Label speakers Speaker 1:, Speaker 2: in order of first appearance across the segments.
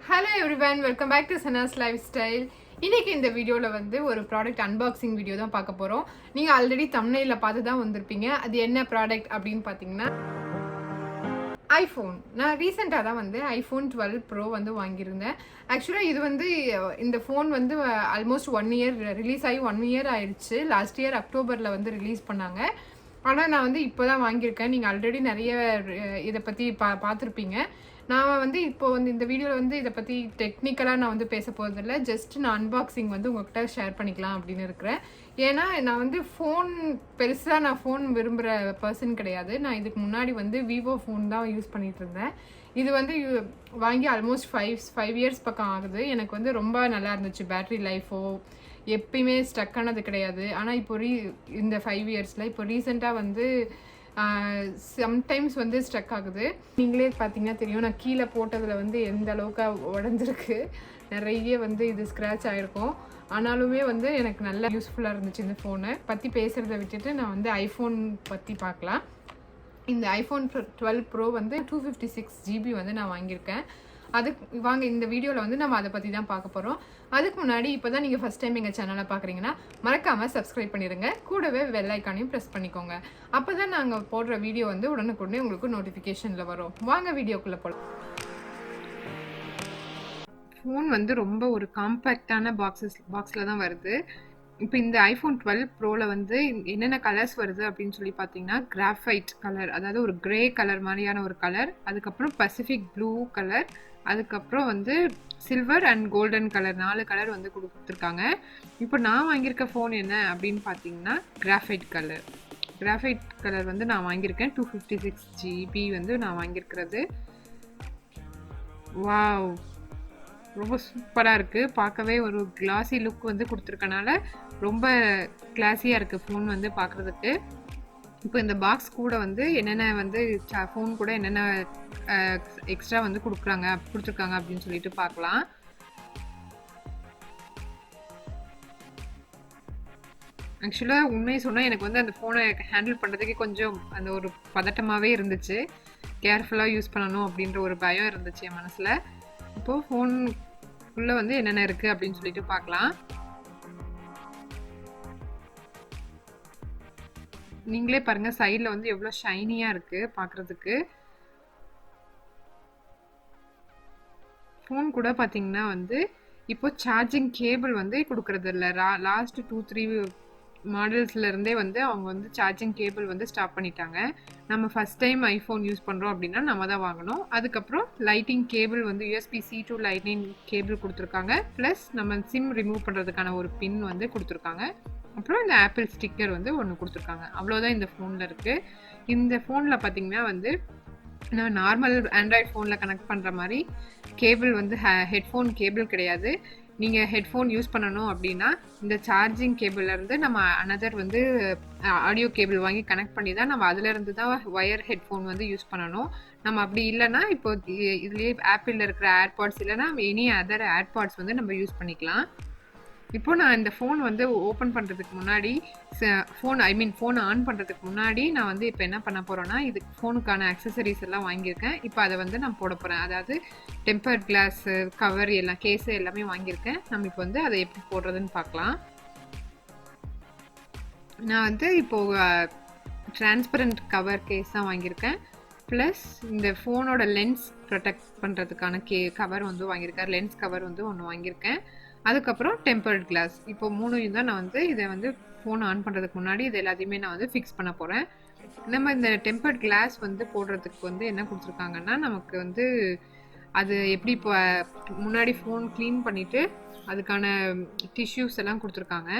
Speaker 1: Hello everyone, welcome back to Sana's Lifestyle. இன்னைக்கு இந்த வீடியோல வந்து ஒரு ப்ராடக்ட் அன்பாக்சிங் வீடியோ தான் பார்க்க போறோம். நீங்க ஆல்ரெடி தம்ப்நெயில்ல பார்த்து தான் வந்திருப்பீங்க. அது என்ன ப்ராடக்ட் அப்படின்னு பார்த்தீங்கன்னா ஐஃபோன். நான் ரீசெண்டாக தான் வந்து ஐஃபோன் 12 ப்ரோ வந்து வாங்கியிருந்தேன். ஆக்சுவலாக இது வந்து இந்த ஃபோன் வந்து ஆல்மோஸ்ட் 1 இயர் ரிலீஸ் ஆகி 1 இயர் ஆயிடுச்சு. லாஸ்ட் இயர் அக்டோபரில் வந்து ரிலீஸ் பண்ணாங்க. ஆனால் நான் வந்து இப்போ தான் வாங்கியிருக்கேன். நீங்கள் ஆல்ரெடி நிறைய இதை பற்றி பார்த்துருப்பீங்க. நான் வந்து இப்போ வந்து இந்த வீடியோவில் வந்து இதை பற்றி டெக்னிக்கலாக நான் வந்து பேச போகிறதில்ல. ஜஸ்ட் நான் அன்பாக்சிங் வந்து உங்கள்கிட்ட ஷேர் பண்ணிக்கலாம் அப்படின்னு இருக்கிறேன். ஏன்னா நான் வந்து ஃபோன் பெருசாக நான் ஃபோன் விரும்புகிற பர்சன் கிடையாது. நான் இதுக்கு முன்னாடி வந்து விவோ ஃபோன் தான் யூஸ் பண்ணிகிட்டு இருந்தேன். இது வந்து வாங்கி ஆல்மோஸ்ட் ஃபைவ் இயர்ஸ் பக்கம் ஆகுது. எனக்கு வந்து ரொம்ப நல்லா இருந்துச்சு. பேட்ரி லைஃபோ எப்பயுமே ஸ்டக் ஆனது கிடையாது. ஆனால் இப்போ இந்த 5 இயர்ஸில் இப்போ ரீசெண்டாக வந்து சம்டைம்ஸ் வந்து ஸ்ட்ரக் ஆகுது. நீங்களே பார்த்தீங்கன்னா தெரியும், நான் கீழே போட்டதில் வந்து எந்த அளவுக்கு உடஞ்சிருக்கு. நிறைய வந்து இது ஸ்க்ராட்ச் ஆகிருக்கும். ஆனாலுமே வந்து எனக்கு நல்லா யூஸ்ஃபுல்லாக இருந்துச்சு இந்த ஃபோனை பற்றி பேசுகிறத விட்டுட்டு நான் வந்து ஐஃபோன் பற்றி பார்க்கலாம். இந்த ஐஃபோன் 12 ப்ரோ வந்து 256 GB வந்து நான் வாங்கியிருக்கேன். அதுக்கு வாங்க இந்த வீடியோவில் வந்து நம்ம அதை பற்றி தான் பார்க்க போகிறோம். அதுக்கு முன்னாடி இப்போ தான் நீங்கள் ஃபஸ்ட் டைம் எங்கள் சேனலை பார்க்குறீங்கன்னா மறக்காமல் சப்ஸ்கிரைப் பண்ணிடுங்க. கூடவே பெல் ஐக்கானையும் ப்ரெஸ் பண்ணிக்கோங்க. அப்போ தான் நாங்கள் போடுற வீடியோ வந்து உடனுக்குடனே உங்களுக்கு நோட்டிஃபிகேஷனில் வரும். வாங்க வீடியோக்குள்ளே போகலாம். ஃபோன் வந்து ரொம்ப ஒரு காம்பேக்டான பாக்ஸில் தான் வருது. இப்போ இந்த ஐஃபோன் 12 ப்ரோவில் வந்து என்னென்ன கலர்ஸ் வருது அப்படின்னு சொல்லி பார்த்தீங்கன்னா, கிராஃபைட் கலர், அதாவது ஒரு கிரே கலர் மாதிரியான ஒரு கலர், அதுக்கப்புறம் பசிபிக் ப்ளூ கலர், அதுக்கப்புறம் வந்து silver and golden colour, 4 colour வந்து கொடுத்துருக்காங்க. இப்போ நான் வாங்கியிருக்க ஃபோன் என்ன அப்படின்னு பார்த்தீங்கன்னா கிராஃபைட் கலர் வந்து நான் வாங்கியிருக்கேன். 256 GB வந்து நான் வாங்கியிருக்கிறது. வாவ், ரொம்ப சூப்பராக இருக்குது. பார்க்கவே ஒரு கிளாஸி லுக் வந்து கொடுத்துருக்கனால ரொம்ப கிளாஸியாக இருக்குது ஃபோன் வந்து பார்க்குறதுக்கு. இப்போ இந்த பாக்ஸ் கூட வந்து என்னென்ன வந்து ஃபோன் கூட என்னென்ன எக்ஸ்ட்ரா வந்து கொடுத்துருக்காங்க அப்படின்னு சொல்லிட்டு பார்க்கலாம். ஆக்சுவலாக உண்மையை சொன்னால் எனக்கு வந்து அந்த ஃபோனை ஹேண்டில் பண்ணுறதுக்கு கொஞ்சம் அந்த ஒரு பதட்டமாகவே இருந்துச்சு. கேர்ஃபுல்லாக யூஸ் பண்ணணும் அப்படின்ற ஒரு பயம் இருந்துச்சு என் மனசில். இப்போது ஃபோனுக்குள்ளே வந்து என்னென்ன இருக்குது அப்படின்னு சொல்லிட்டு பார்க்கலாம். நீங்களே பாருங்கள், சைடில் வந்து எவ்வளோ ஷைனியாக இருக்குது பார்க்குறதுக்கு. ஃபோன் கூட பார்த்தீங்கன்னா வந்து இப்போ சார்ஜிங் கேபிள் வந்து கொடுக்குறது இல்லை. லாஸ்ட் 2-3 மாடல்ஸ்லேருந்தே வந்து அவங்க வந்து சார்ஜிங் கேபிள் வந்து ஸ்டாப் பண்ணிட்டாங்க. நம்ம ஃபஸ்ட் டைம் ஐஃபோன் யூஸ் பண்ணுறோம் அப்படின்னா நம்ம தான் வாங்கணும். அதுக்கப்புறம் லைட்டிங் கேபிள் வந்து USB-C to லைட்னிங் கேபிள் கொடுத்துருக்காங்க. ப்ளஸ் நம்ம சிம் ரிமூவ் பண்ணுறதுக்கான ஒரு பின் வந்து கொடுத்துருக்காங்க. அப்புறம் இந்த ஆப்பிள் ஸ்டிக்கர் வந்து ஒன்று கொடுத்துருக்காங்க. அவ்வளோதான் இந்த ஃபோனில் இருக்குது. இந்த ஃபோனில் பார்த்தீங்கன்னா வந்து நான் நார்மல் ஆண்ட்ராய்ட் ஃபோனில் கனெக்ட் பண்ணுற மாதிரி கேபிள் வந்து ஹெட்ஃபோன் கேபிள் கிடையாது. நீங்கள் ஹெட்ஃபோன் யூஸ் பண்ணணும் அப்படின்னா இந்த சார்ஜிங் கேபிள்லேருந்து நம்ம அனதர் வந்து ஆடியோ கேபிள் வாங்கி கனெக்ட் பண்ணி தான் நம்ம அதிலேருந்து தான் ஒயர் ஹெட்ஃபோன் வந்து யூஸ் பண்ணணும். நம்ம அப்படி இல்லைன்னா இப்போ இதுலேயே ஆப்பிளில் இருக்கிற ஏர்பாட்ஸ் இல்லைன்னா எனி அதர் ஏர்பாட்ஸ் வந்து நம்ம யூஸ் பண்ணிக்கலாம். இப்போ நான் இந்த ஃபோன் வந்து ஓப்பன் பண்ணுறதுக்கு முன்னாடி ஃபோன் ஆன் பண்ணுறதுக்கு முன்னாடி நான் வந்து இப்போ என்ன பண்ண போகிறேன்னா, இது ஃபோனுக்கான அக்சசரிஸ் எல்லாம் வாங்கியிருக்கேன். இப்போ அதை வந்து நான் போட போகிறேன். அதாவது டெம்பர்ட் கிளாஸு, கவர் எல்லாம், கேஸு எல்லாமே வாங்கியிருக்கேன். நம்ம இப்போ வந்து அதை எப்படி போடுறதுன்னு பார்க்கலாம். நான் வந்து இப்போது டிரான்ஸ்பரண்ட் கவர் கேஸ் தான் வாங்கியிருக்கேன். ப்ளஸ் இந்த ஃபோனோட லென்ஸ் ப்ரொடெக்ட் பண்ணுறதுக்கான கவர் வந்து வாங்கியிருக்கேன். லென்ஸ் கவர் வந்து ஒன்று வாங்கியிருக்கேன். அதுக்கப்புறம் டெம்பர்ட் கிளாஸ். இப்போ 3 தான் நான் வந்து இதை வந்து ஃபோன் ஆன் பண்ணுறதுக்கு முன்னாடி இது எல்லாத்தையுமே நான் வந்து ஃபிக்ஸ் பண்ண போகிறேன். நம்ம இந்த டெம்பர்ட் கிளாஸ் வந்து போடுறதுக்கு வந்து என்ன கொடுத்துருக்காங்கன்னா, நமக்கு வந்து அது எப்படி இப்போ முன்னாடி ஃபோன் க்ளீன் பண்ணிவிட்டு அதுக்கான டிஷ்யூஸ் எல்லாம் கொடுத்துருக்காங்க.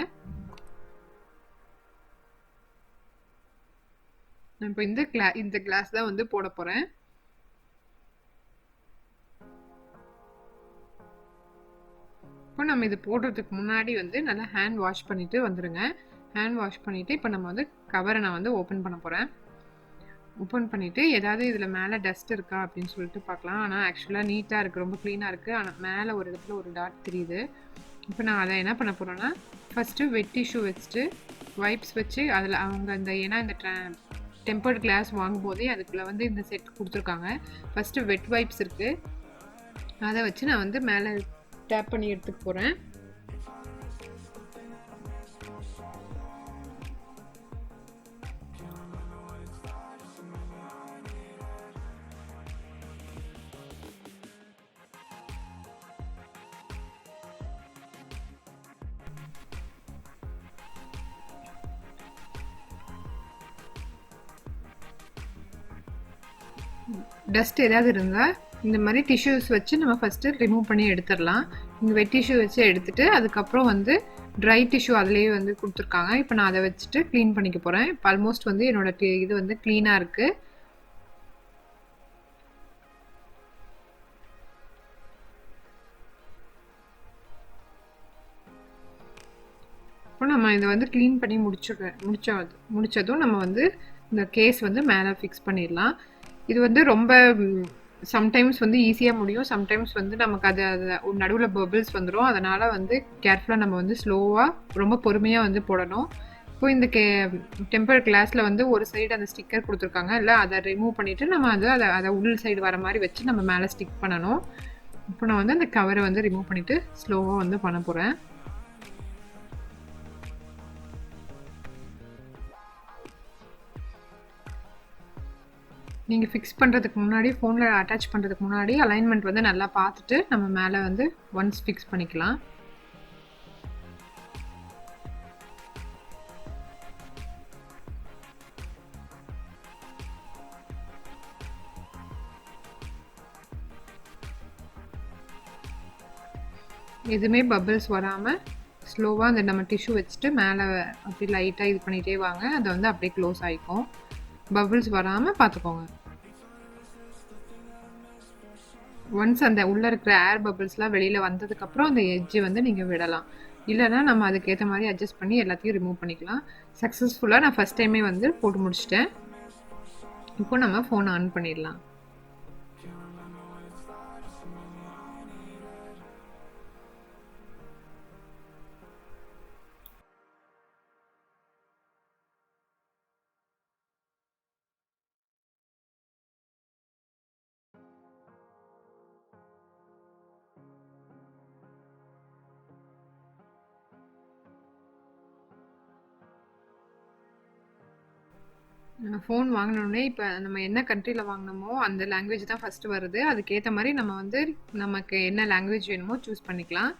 Speaker 1: நான் இப்போ இந்த கிளாஸ் தான் வந்து போட போகிறேன். இப்போ நம்ம இது போடுறதுக்கு முன்னாடி வந்து நல்லா ஹேண்ட் வாஷ் பண்ணிவிட்டு வந்துடுங்க. ஹேண்ட் வாஷ் பண்ணிவிட்டு இப்போ நம்ம வந்து கவரை நான் வந்து ஓப்பன் பண்ண போகிறேன். ஓப்பன் பண்ணிவிட்டு ஏதாவது இதில் மேலே டஸ்ட் இருக்கா அப்படின்னு சொல்லிட்டு பார்க்கலாம். ஆனால் ஆக்சுவலாக நீட்டாக இருக்குது, ரொம்ப க்ளீனாக இருக்குது. ஆனால் மேலே ஒரு இடத்துல ஒரு டாட் தெரியுது. இப்போ நான் அதை என்ன பண்ண போகிறேன்னா, ஃபஸ்ட்டு வெட் டிஷ்யூ வச்சுட்டு வைப்ஸ் வச்சு அதில் அவங்க ஏன்னா இந்த டெம்பர்ட் கிளாஸ் வாங்கும்போதே அதுக்குள்ளே வந்து இந்த செட் கொடுத்துருக்காங்க. ஃபஸ்ட்டு வெட் வைப்ஸ் இருக்குது, அதை வச்சு நான் வந்து மேலே டேப் பண்ணி எடுத்துக்க போகிறேன். டஸ்ட் ஏதாவது இருந்தால் இந்த மாதிரி டிஷ்யூஸ் வச்சு நம்ம ஃபஸ்ட்டு ரிமூவ் பண்ணி எடுத்துடலாம். இங்கே வெட் டிஷ்யூ வச்சு எடுத்துகிட்டு அதுக்கப்புறம் வந்து ட்ரை டிஷ்யூ அதுலேயே வந்து கொடுத்துருக்காங்க. இப்போ நான் அதை வச்சுட்டு க்ளீன் பண்ணிக்க போகிறேன். இப்போ ஆல்மோஸ்ட் வந்து என்னோட இது வந்து க்ளீனாக இருக்குது. இப்போ நம்ம இதை வந்து க்ளீன் பண்ணி முடிச்சதும் நம்ம வந்து இந்த கேஸ் வந்து மேலே ஃபிக்ஸ் பண்ணிடலாம். இது வந்து ரொம்ப சம்டைம்ஸ் வந்து ஈஸியாக முடியும், சம்டைம்ஸ் வந்து நமக்கு அது நடுவில் பபிள்ஸ் வந்துடும். அதனால் வந்து கேர்ஃபுல்லாக நம்ம வந்து ஸ்லோவாக ரொம்ப பொறுமையாக வந்து போடணும். இப்போ இந்த டெம்பர் கிளாஸில் வந்து ஒரு சைடு அந்த ஸ்டிக்கர் கொடுத்துருக்காங்க, இல்லை அதை ரிமூவ் பண்ணிவிட்டு நம்ம அதை உள் சைடு வர மாதிரி வச்சு நம்ம மேலே ஸ்டிக் பண்ணணும். இப்போ நான் வந்து அந்த கவரை வந்து ரிமூவ் பண்ணிவிட்டு ஸ்லோவாக வந்து பண்ண போகிறேன். நீங்கள் ஃபிக்ஸ் பண்ணுறதுக்கு முன்னாடி, ஃபோனில் அட்டாச் பண்ணுறதுக்கு முன்னாடி அலைன்மெண்ட் வந்து நல்லா பார்த்துட்டு நம்ம மேலே வந்து ஒன்ஸ் ஃபிக்ஸ் பண்ணிக்கலாம். எதுவுமே பபிள்ஸ் வராமல் ஸ்லோவாக அந்த நம்ம டிஷ்யூ வச்சுட்டு மேலே அப்படி லைட்டாக இது பண்ணிகிட்டே வாங்க. அதை வந்து அப்படியே க்ளோஸ் ஆகிக்கும். பபிள்ஸ் வராமல் பார்த்துக்கோங்க. ஒன்ஸ் அந்த உள்ளே இருக்கிற ஏர் பபிள்ஸ்லாம் வெளியில் வந்ததுக்கப்புறம் அந்த எட்ஜை வந்து நீங்கள் விடலாம். இல்லைனா நம்ம அதுக்கேற்ற மாதிரி அட்ஜஸ்ட் பண்ணி எல்லாத்தையும் ரிமூவ் பண்ணிக்கலாம். சக்ஸஸ்ஃபுல்லாக நான் ஃபஸ்ட் டைமே வந்து போட்டு முடிச்சிட்டேன். இப்போ நம்ம ஃபோன் ஆன் பண்ணிடலாம். ஃபோன் வாங்கினோடனே இப்போ நம்ம என்ன கண்ட்ரியில் வாங்கினோமோ அந்த லாங்குவேஜ் தான் ஃபஸ்ட்டு வருது. அதுக்கேற்ற மாதிரி நம்ம வந்து நமக்கு என்ன லாங்குவேஜ் வேணுமோ சூஸ் பண்ணிக்கலாம்.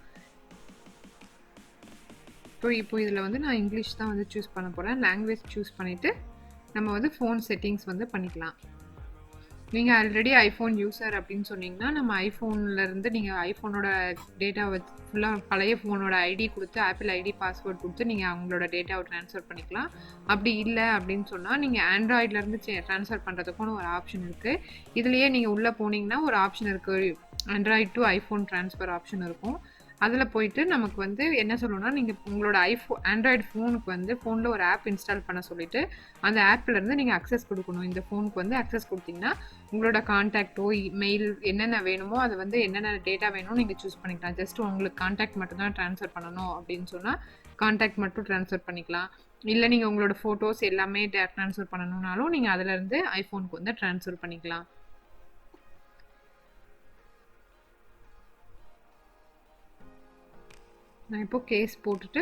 Speaker 1: இப்போ இதில் வந்து நான் இங்கிலீஷ் தான் வந்து சூஸ் பண்ண போகிறேன். லாங்குவேஜ் சூஸ் பண்ணிவிட்டு நம்ம வந்து ஃபோன் செட்டிங்ஸ் வந்து பண்ணிக்கலாம். நீங்கள் ஆல்ரெடி ஐஃபோன் யூஸர் அப்படின்னு சொன்னீங்கன்னா நம்ம ஐஃபோன்லேருந்து நீங்கள் ஐஃபோனோட டேட்டாவை ஃபுல்லாக பழைய ஃபோனோட ஐடி கொடுத்து ஆப்பிள் ஐடி பாஸ்வேர்ட் கொடுத்து நீங்கள் அவங்களோட டேட்டாவை ட்ரான்ஸ்ஃபர் பண்ணிக்கலாம். அப்படி இல்லை அப்படின்னு சொன்னால் நீங்கள் ஆண்ட்ராய்ட்லேருந்து ட்ரான்ஸ்ஃபர் பண்ணுறதுக்குன்னு ஒரு ஆப்ஷன் இருக்குது. இதுலேயே நீங்கள் உள்ளே போனீங்கன்னா ஒரு ஆப்ஷன் இருக்குது, Android to iPhone transfer option இருக்கும். அதில் போயிட்டு நமக்கு வந்து என்ன சொல்லணும்னா, நீங்கள் உங்களோட ஆண்ட்ராய்டு ஃபோனுக்கு வந்து ஃபோனில் ஒரு ஆப் இன்ஸ்டால் பண்ண சொல்லிவிட்டு அந்த ஆப்லேருந்து நீங்கள் அக்சஸ் கொடுக்கணும். இந்த ஃபோனுக்கு வந்து அக்சஸ் கொடுத்தீங்கன்னா உங்களோட கான்டாக்டோ மெயில் என்னென்ன வேணுமோ அதை வந்து என்னென்ன டேட்டா வேணுமோ நீங்கள் சூஸ் பண்ணிக்கலாம். ஜஸ்ட் உங்களுக்கு கான்டாக்ட் மட்டும் தான் ட்ரான்ஸ்ஃபர் பண்ணணும் அப்படின்னு சொன்னால் கான்டாக்ட் மட்டும் ட்ரான்ஸ்ஃபர் பண்ணிக்கலாம். இல்லை நீங்கள் உங்களோட ஃபோட்டோஸ் எல்லாமே ட்ரான்ஸ்ஃபர் பண்ணணுன்னாலும் நீங்கள் அதிலேருந்து ஐஃபோனுக்கு வந்து ட்ரான்ஸ்ஃபர் பண்ணிக்கலாம். நான் இப்போ கேஸ் போட்டுட்டு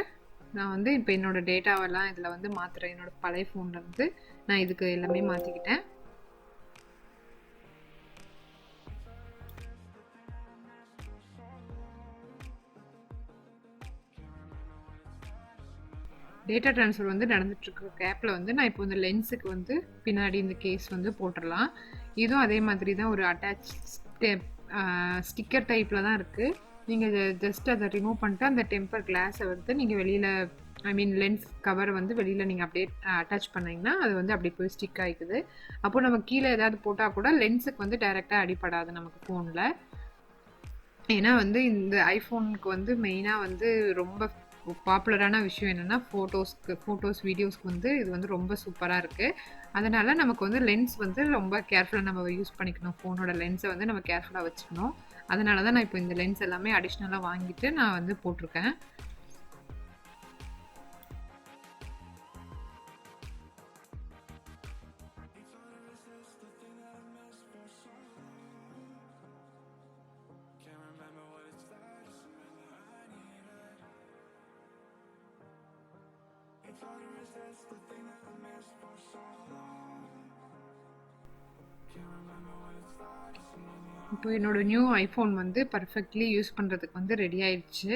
Speaker 1: நான் வந்து இப்போ என்னோடய டேட்டாவெல்லாம் இதில் வந்து மாற்றுறேன். என்னோடய பழைய ஃபோன்லேருந்து நான் இதுக்கு எல்லாமே மாற்றிக்கிட்டேன். டேட்டா ட்ரான்ஸ்ஃபர் வந்து நடந்துட்டுருக்க கேப்பில் வந்து நான் இப்போ இந்த லென்ஸுக்கு வந்து பின்னாடி இந்த கேஸ் வந்து போட்டுடலாம். இதுவும் அதே மாதிரி தான் ஒரு அட்டாச் ஸ்டிக்கர் டைப்பில் தான் இருக்குது. நீங்கள் ஜஸ்ட் அதை ரிமூவ் பண்ணிட்டு அந்த டெம்பர் கிளாஸை வந்து நீங்கள் வெளியில் லென்ஸ் கவரை வந்து வெளியில் நீங்கள் அப்படியே அட்டாச் பண்ணிங்கன்னா அது வந்து அப்படியே போய் ஸ்டிக் ஆகிக்குது. அப்போ நம்ம கீழே ஏதாவது போட்டால் கூட லென்ஸுக்கு வந்து டைரெக்டாக அடிப்படாது நமக்கு ஃபோனில். ஏன்னா வந்து இந்த ஐஃபோனுக்கு வந்து மெயினாக வந்து ரொம்ப பாப்புலரான விஷயம் என்னென்னா ஃபோட்டோஸ் வீடியோஸ்க்கு வந்து இது வந்து ரொம்ப சூப்பராக இருக்குது. அதனால் நமக்கு வந்து லென்ஸ் வந்து ரொம்ப கேர்ஃபுல்லாக நம்ம யூஸ் பண்ணிக்கணும். ஃபோனோட லென்ஸை வந்து நம்ம கேர்ஃபுல்லாக வச்சுக்கணும். அதனால தான் நான் இப்போ இந்த லென்ஸ் எல்லாமே அடிஷ்னலாக வாங்கிட்டு நான் வந்து போட்டிருக்கேன். இப்போ என்னோட நியூ ஐஃபோன் வந்து பர்ஃபெக்ட்லி யூஸ் பண்ணுறதுக்கு வந்து ரெடி ஆயிடுச்சு.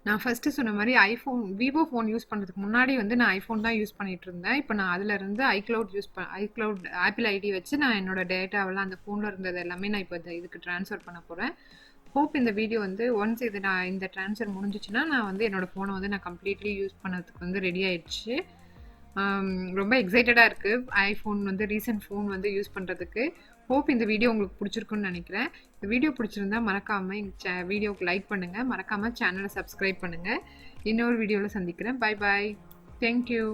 Speaker 1: நான் ஃபஸ்ட்டு சொன்ன மாதிரி விவோ ஃபோன் யூஸ் பண்ணுறதுக்கு முன்னாடி வந்து நான் ஐஃபோன் தான் யூஸ் பண்ணிட்டு இருந்தேன். இப்போ நான் அதிலிருந்து ஐக்ளவுட் ஆப்பிள் ஐடி வச்சு நான் என்னோட டேட்டாவெல்லாம் அந்த ஃபோனில் இருந்தது எல்லாமே நான் இப்போ இதுக்கு ட்ரான்ஸ்ஃபர் பண்ண போகிறேன். ஹோப் இந்த வீடியோ வந்து ஒன்ஸ் நான் இந்த ட்ரான்ஸ்ஃபர் முடிஞ்சிச்சுன்னா நான் வந்து என்னோடய ஃபோனை வந்து நான் கம்ப்ளீட்லி யூஸ் பண்ணதுக்கு வந்து ரெடி ஆயிடுச்சு. ரொம்ப எக்ஸைட்டடாக இருக்குது ஐஃபோன் வந்து ரீசெண்ட் ஃபோன் வந்து யூஸ் பண்ணுறதுக்கு. ஹோப் இந்த வீடியோ உங்களுக்கு பிடிச்சிருக்குன்னு நினைக்கிறேன். இந்த வீடியோ பிடிச்சிருந்தா மறக்காமல் எங்கள் வீடியோவுக்கு லைக் பண்ணுங்கள், மறக்காமல் சேனலை சப்ஸ்கிரைப் பண்ணுங்கள். இன்னொரு வீடியோவில் சந்திக்கிறேன். Bye bye. தேங்க்யூ.